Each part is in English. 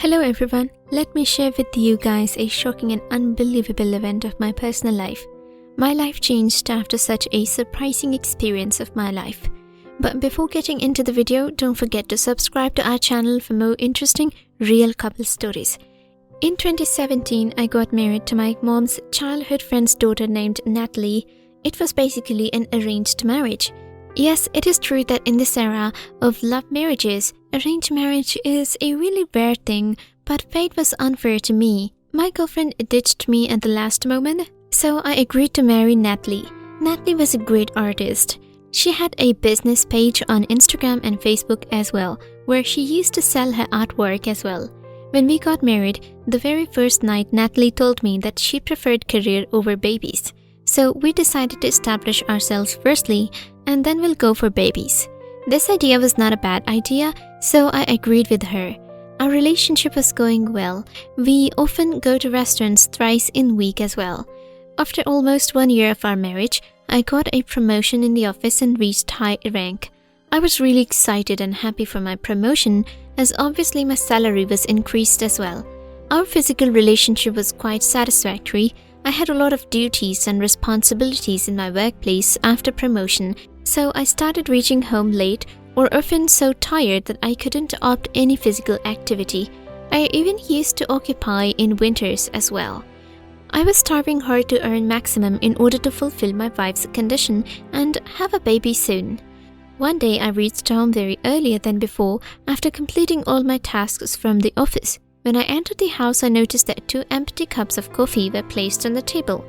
Hello everyone, let me share with you guys a shocking and unbelievable event of my personal life. My life changed after such a surprising experience of my life. But before getting into the video, don't forget to subscribe to our channel for more interesting real couple stories. In 2017, I got married to my mom's childhood friend's daughter named Natalie. It was basically an arranged marriage. Yes, it is true that in this era of love marriages, arranged marriage is a really rare thing, but fate was unfair to me. My girlfriend ditched me at the last moment, so I agreed to marry Natalie. Natalie was a great artist. She had a business page on Instagram and Facebook as well, where she used to sell her artwork as well. When we got married, the very first night Natalie told me that she preferred career over babies. So we decided to establish ourselves firstly, and then we'll go for babies. This idea was not a bad idea, so I agreed with her. Our relationship was going well. We often go to restaurants thrice in a week as well. After almost 1 year of our marriage, I got a promotion in the office and reached high rank. I was really excited and happy for my promotion, as obviously my salary was increased as well. Our physical relationship was quite satisfactory. I had a lot of duties and responsibilities in my workplace after promotion, so I started reaching home late or often so tired that I couldn't opt any physical activity. I even used to occupy in winters as well. I was starving hard to earn maximum in order to fulfill my wife's condition and have a baby soon. One day I reached home very earlier than before after completing all my tasks from the office. When I entered the house, I noticed that 2 empty cups of coffee were placed on the table.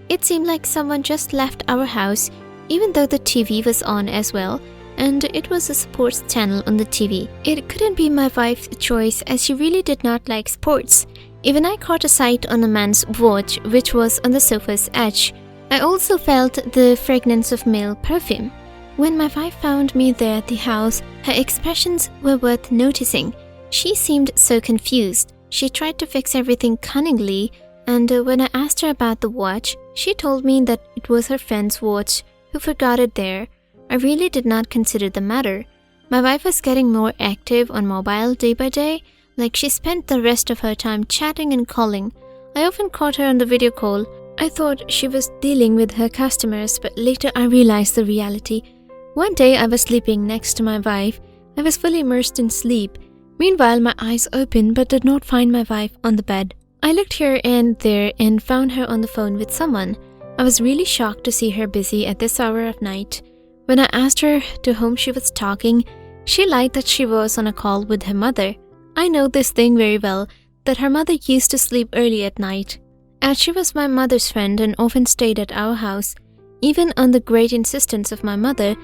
It seemed like someone just left our house, even though the TV was on as well, and it was a sports channel on the TV. It couldn't be my wife's choice as she really did not like sports. Even I caught a sight on a man's watch which was on the sofa's edge. I also felt the fragrance of male perfume. When my wife found me there at the house, her expressions were worth noticing. She seemed so confused. She tried to fix everything cunningly, and when I asked her about the watch, she told me that it was her friend's watch who forgot it there. I really did not consider the matter. My wife was getting more active on mobile day by day, like she spent the rest of her time chatting and calling. I often caught her on the video call. I thought she was dealing with her customers, but later I realized the reality. One day I was sleeping next to my wife. I was fully immersed in sleep. Meanwhile, my eyes opened but did not find my wife on the bed. I looked here and there and found her on the phone with someone. I was really shocked to see her busy at this hour of night. When I asked her to whom she was talking, she lied that she was on a call with her mother. I know this thing very well, that her mother used to sleep early at night. As she was my mother's friend and often stayed at our house, even on the great insistence of my mother,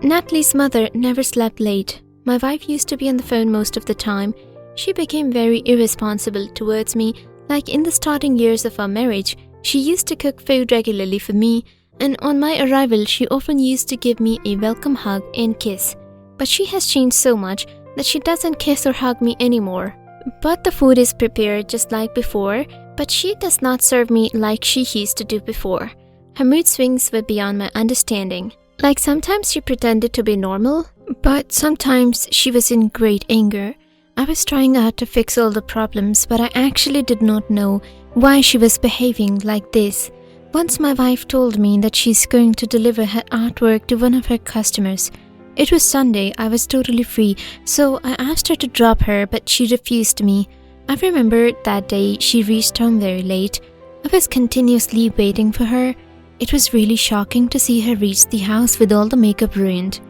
Natalie's mother never slept late. My wife used to be on the phone most of the time. She became very irresponsible towards me, like in the starting years of our marriage. She used to cook food regularly for me, and on my arrival she often used to give me a welcome hug and kiss. But she has changed so much that she doesn't kiss or hug me anymore. But the food is prepared just like before, but she does not serve me like she used to do before. Her mood swings were beyond my understanding. Like sometimes she pretended to be normal, but sometimes she was in great anger. I was trying hard to fix all the problems, but I actually did not know why she was behaving like this. Once my wife told me that she's going to deliver her artwork to one of her customers. It was Sunday, I was totally free, so I asked her to drop her, but she refused me. I remember that day she reached home very late. I was continuously waiting for her. It was really shocking to see her reach the house with all the makeup ruined.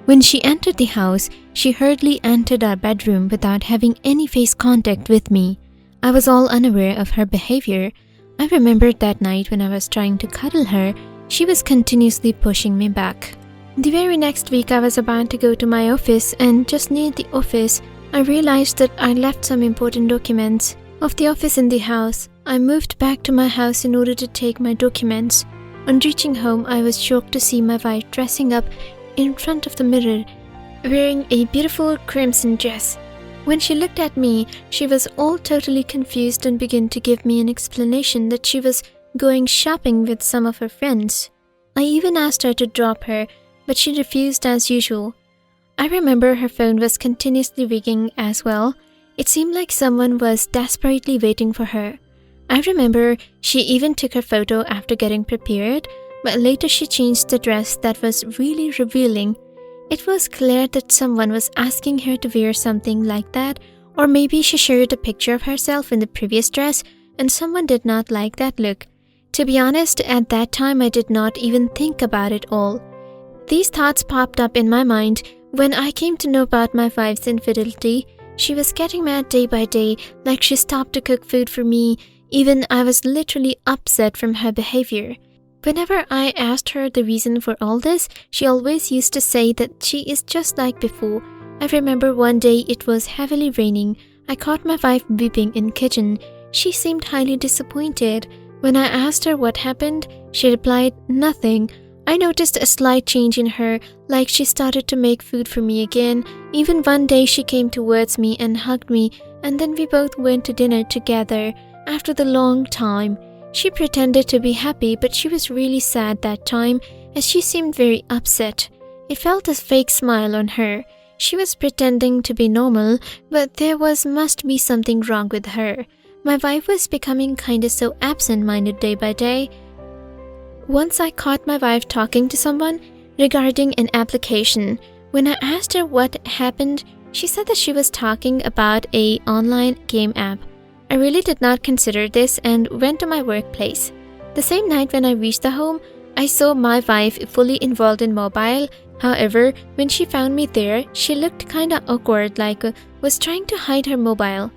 When she entered the house, she hurriedly entered our bedroom without having any face contact with me. I was all unaware of her behavior. I remembered that night when I was trying to cuddle her, she was continuously pushing me back. The very next week I was about to go to my office, and just near the office, I realized that I left some important documents of the office in the house. I moved back to my house in order to take my documents. On reaching home, I was shocked to see my wife dressing up in front of the mirror, wearing a beautiful crimson dress. When she looked at me, she was all totally confused and began to give me an explanation that she was going shopping with some of her friends. I even asked her to drop her, but she refused as usual. I remember her phone was continuously ringing as well. It seemed like someone was desperately waiting for her. I remember she even took her photo after getting prepared, but later she changed the dress that was really revealing. It was clear that someone was asking her to wear something like that, or maybe she shared a picture of herself in the previous dress and someone did not like that look. To be honest, at that time I did not even think about it all. These thoughts popped up in my mind when I came to know about my wife's infidelity. She was getting mad day by day, like she stopped to cook food for me. Even I was literally upset from her behavior. Whenever I asked her the reason for all this, she always used to say that she is just like before. I remember one day it was heavily raining. I caught my wife weeping in kitchen. She seemed highly disappointed. When I asked her what happened, she replied, "Nothing." I noticed a slight change in her, like she started to make food for me again. Even one day she came towards me and hugged me, and then we both went to dinner together after the long time. She pretended to be happy, but she was really sad that time, as she seemed very upset. It felt a fake smile on her. She was pretending to be normal, but there must be something wrong with her. My wife was becoming kinda so absent-minded day by day. Once I caught my wife talking to someone regarding an application. When I asked her what happened, she said that she was talking about an online game app. I really did not consider this and went to my workplace. The same night when I reached the home, I saw my wife fully involved in mobile. However, when she found me there, she looked kinda awkward, like was trying to hide her mobile.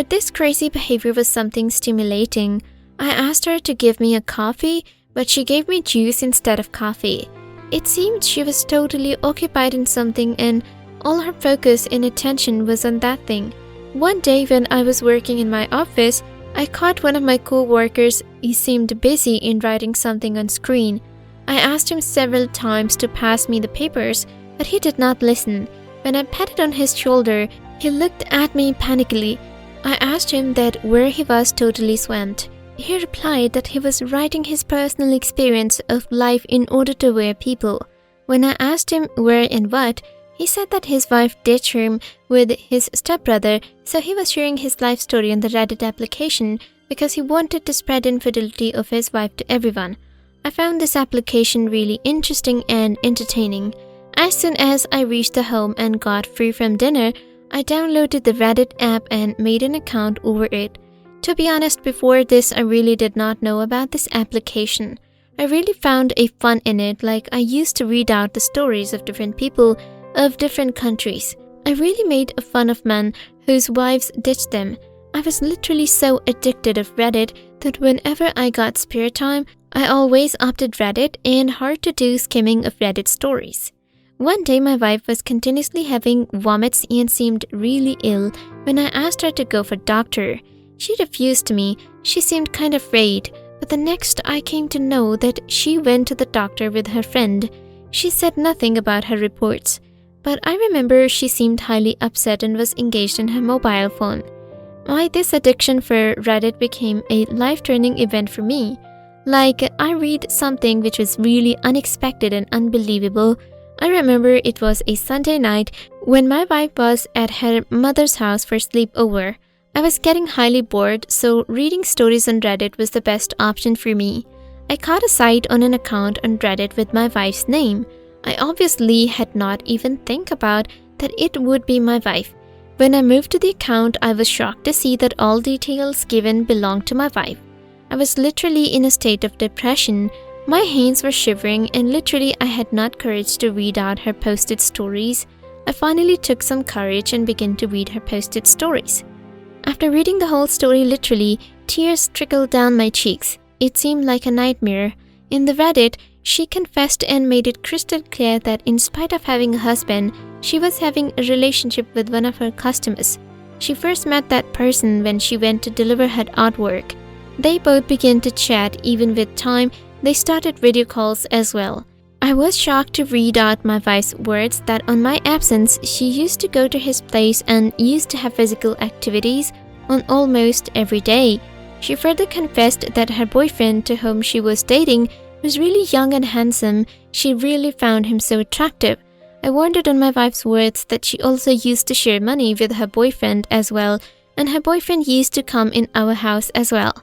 This crazy behavior was something stimulating. I asked her to give me a coffee, but she gave me juice instead of coffee. It seemed she was totally occupied in something and all her focus and attention was on that thing. One day when I was working in my office, I caught one of my co-workers. He seemed busy in writing something on screen. I asked him several times to pass me the papers, but he did not listen. When I patted on his shoulder, he looked at me panically. I asked him that where he was totally swamped. He replied that he was writing his personal experience of life in order to wear people. When I asked him where and what, he said that his wife ditched him with his stepbrother, so he was sharing his life story on the Reddit application because he wanted to spread infidelity of his wife to everyone. I found this application really interesting and entertaining. As soon as I reached the home and got free from dinner, I downloaded the Reddit app and made an account over it. To be honest, before this, I really did not know about this application. I really found a fun in it, like I used to read out the stories of different people of different countries. I really made fun of men whose wives ditched them. I was literally so addicted of Reddit that whenever I got spare time, I always opted Reddit and hard to do skimming of Reddit stories. One day my wife was continuously having vomits and seemed really ill. When I asked her to go for doctor, she refused me. She seemed kind of afraid, but the next I came to know that she went to the doctor with her friend. She said nothing about her reports, but I remember she seemed highly upset and was engaged in her mobile phone. This addiction for Reddit became a life-turning event for me. Like, I read something which was really unexpected and unbelievable. I remember it was a Sunday night when my wife was at her mother's house for sleepover. I was getting highly bored, so reading stories on Reddit was the best option for me. I caught a site on an account on Reddit with my wife's name. I obviously had not even think about that it would be my wife. When I moved to the account, I was shocked to see that all details given belonged to my wife. I was literally in a state of depression. My hands were shivering and literally I had not courage to read out her posted stories. I finally took some courage and began to read her posted stories. After reading the whole story, literally, tears trickled down my cheeks. It seemed like a nightmare. In the Reddit, she confessed and made it crystal clear that in spite of having a husband, she was having a relationship with one of her customers. She first met that person when she went to deliver her artwork. They both began to chat. Even with time, they started video calls as well. I was shocked to read out my wife's words that on my absence, she used to go to his place and used to have physical activities on almost every day. She further confessed that her boyfriend, to whom she was dating, was really young and handsome. She really found him so attractive. I wondered on my wife's words that she also used to share money with her boyfriend as well, and her boyfriend used to come in our house as well.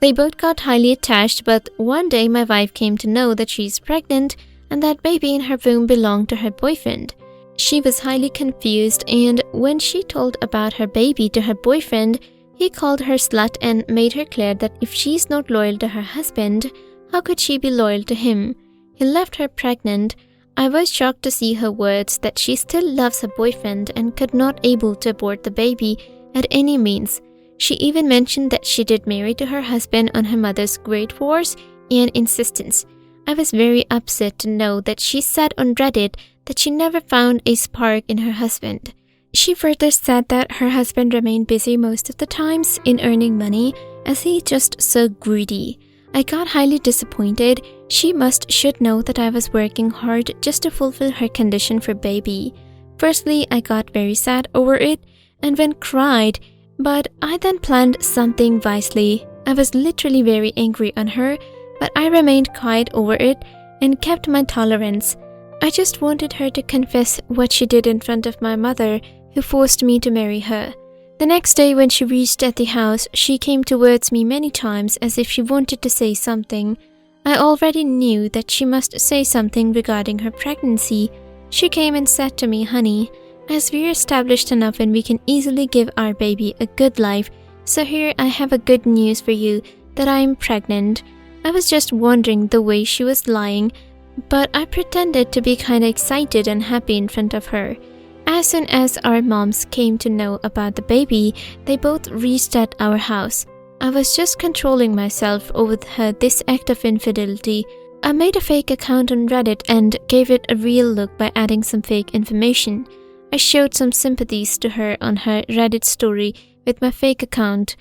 They both got highly attached, but one day my wife came to know that she's pregnant and that baby in her womb belonged to her boyfriend. She was highly confused, and when she told about her baby to her boyfriend, he called her slut and made her clear that if she's not loyal to her husband, how could she be loyal to him? He left her pregnant. I was shocked to see her words that she still loves her boyfriend and could not able to abort the baby at any means. She even mentioned that she did marry to her husband on her mother's great force and insistence. I was very upset to know that she said on Reddit that she never found a spark in her husband. She further said that her husband remained busy most of the times in earning money as he just so greedy. I got highly disappointed. She should know that I was working hard just to fulfill her condition for baby. Firstly, I got very sad over it and then cried, but I then planned something wisely. I was literally very angry on her, but I remained quiet over it and kept my tolerance. I just wanted her to confess what she did in front of my mother, who forced me to marry her. The next day when she reached at the house, she came towards me many times as if she wanted to say something. I already knew that she must say something regarding her pregnancy. She came and said to me, "Honey, as we're established enough and we can easily give our baby a good life, so here I have a good news for you, that I am pregnant." I was just wondering the way she was lying, but I pretended to be kinda excited and happy in front of her. As soon as our moms came to know about the baby, they both reached at our house. I was just controlling myself over this act of infidelity. I made a fake account on Reddit and gave it a real look by adding some fake information. I showed some sympathies to her on her Reddit story with my fake account.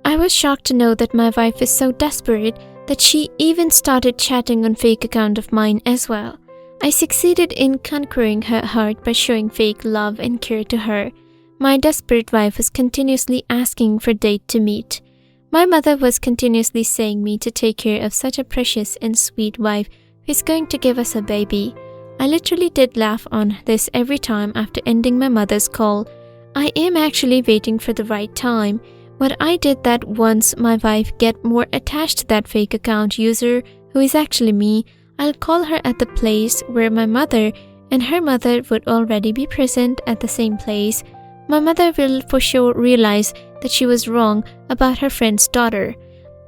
I was shocked to know that my wife is so desperate that she even started chatting on fake account of mine as well. I succeeded in conquering her heart by showing fake love and care to her. My desperate wife was continuously asking for date to meet. My mother was continuously saying me to take care of such a precious and sweet wife who is going to give us a baby. I literally did laugh on this every time after ending my mother's call. I am actually waiting for the right time. What I did that once my wife get more attached to that fake account user, who is actually me, I'll call her at the place where my mother and her mother would already be present at the same place. My mother will for sure realize that she was wrong about her friend's daughter.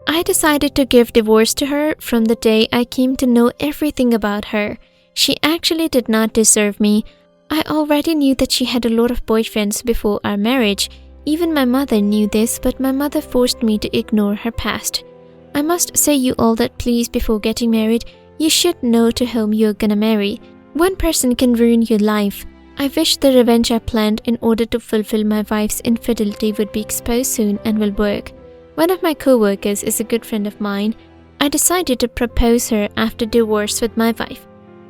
I decided to give divorce to her from the day I came to know everything about her. She actually did not deserve me. I already knew that she had a lot of boyfriends before our marriage. Even my mother knew this, but my mother forced me to ignore her past. I must say you all that please, before getting married, you should know to whom you're gonna marry. One person can ruin your life. I wish the revenge I planned in order to fulfill my wife's infidelity would be exposed soon and will work. One of my co-workers is a good friend of mine. I decided to propose her after divorce with my wife.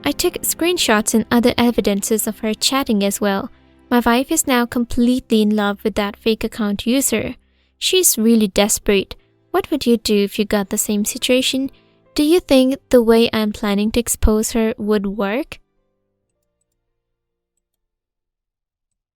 I took screenshots and other evidences of her chatting as well. My wife is now completely in love with that fake account user. She's really desperate. What would you do if you got the same situation? Do you think the way I'm planning to expose her would work?